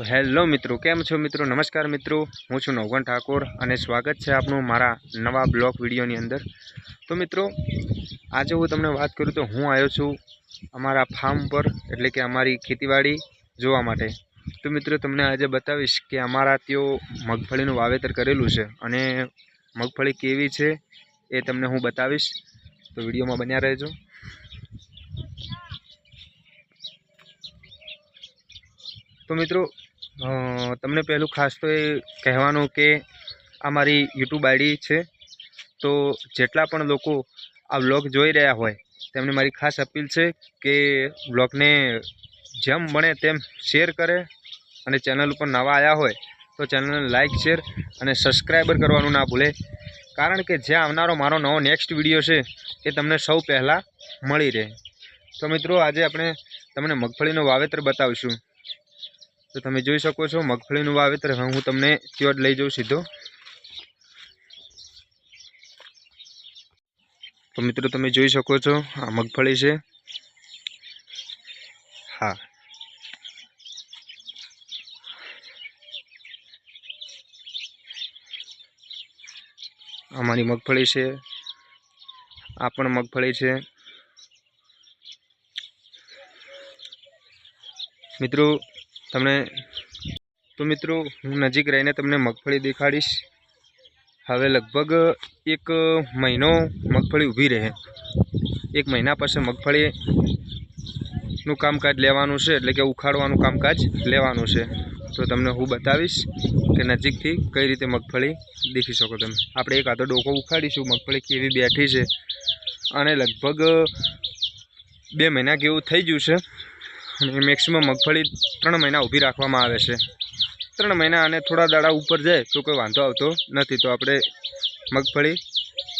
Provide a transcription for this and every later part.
तो हेलो मित्रों, केम छो मित्रों? नमस्कार मित्रों, हूँ छूं नवगण ठाकुर और स्वागत है आपनु मारा नवा ब्लॉग विडियोनी अंदर। तो मित्रों, आज हूँ तमने बात करूँ तो हूँ आयो छूं अमारा फार्म पर, एटले के अमारी खेतीवाड़ी जोवा माटे। तो मित्रों, तमने आज बतावीश कि अमारा त्यो मगफळीनुं वावेतर करेलुं छे अने मगफળી केवी छे ए तमने हूँ बतावीश। तो विडियो में बन्या रहेजो। तो मित्रों, तमने पहलू खास तो ये कहेवानुं के अमारी यूट्यूब आईडी है, तो जेटला पण लोको आ व्लॉग जोई रह्या होय तेमने मारी खास अपील है कि व्लॉग ने जेम बने तेम शेर करे अने चेनल पर नवा आया होय तो चेनल ने लाइक शेर अने सब्सक्राइबर करवानुं ना भूले, कारण के जे आवनारो मारो नवो नेक्स्ट विडियो है ए तमने सौ पहला मळी रहे। तो मित्रों, आज आपणे तमने मगफळीनुं वावेतर बतावशुं। तो तमे जोई शको छो मगफळीनुं वावेतर। हूँ तमने त्यो ज लई जाऊं सीधो। तो मित्रों, तमे जोई शको छो आ मगफળી छे। हाँ, अमारी मगफળી छे, आ पण मगफળી छे। मित्रों तमने तो मित्रों हूँ नजीक रहीने तमने मगफળી देखाड़ीश। हवे लगभग एक महीनो मगफળી ऊभी रहे। एक महीना पछी मगफળીनुं कामकाज लेवानुं छे, एटले के उखाड़वानुं कामकाज लेवानुं छे। तो तमने हूँ बतावीश कि नजीकथी कई रीते मगफળી देखी शको तमे। आपणे एक आधो डोको उखाड़ीशुं मगफળી केवी बेठी छे, अने लगभग 2 महीना जेवुं थई गयुं छे। मैक्सिमम मगफળી 3 महीना ऊभी राखवामां आवे छे। 3 महीना अने थोड़ा दाड़ा ऊपर जाए तो कोई वांधो आवतो नथी। तो आपणे मगफળી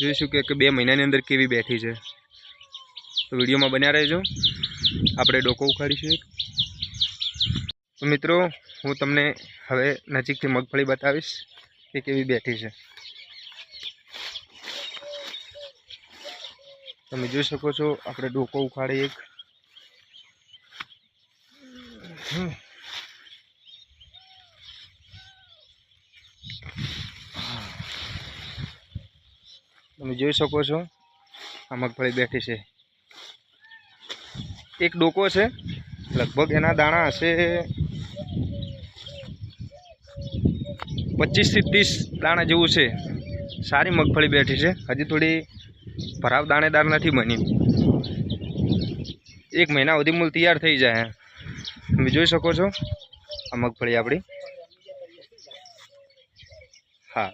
जोईशुं कि 2 महीनानी अंदर केवी बेठी छे। तो विडियो में बन्या रहेजो। आपणे डोको उखाड़ीशुं। तो मित्रों, हूँ तमने हवे नजीकथी मगफળી बतावीश कि केवी बेठी छे। तमे जोई शको छो आपणे डोको उखाड़ी एक। તમે જોઈ શકો છો આ મગફળી બેઠી છે। એક ડોકો છે, લગભગ એના દાણા હશે 25 થી 30 દાણા જેવું છે। સારી મગફળી બેઠી છે, હજી થોડી ભરાવ દાણેદાર નથી બની। 1 મહિના સુધી મૂળ તૈયાર થઈ જાય। તમે જોઈ શકો છો આ મગફળી આપણી। हाँ,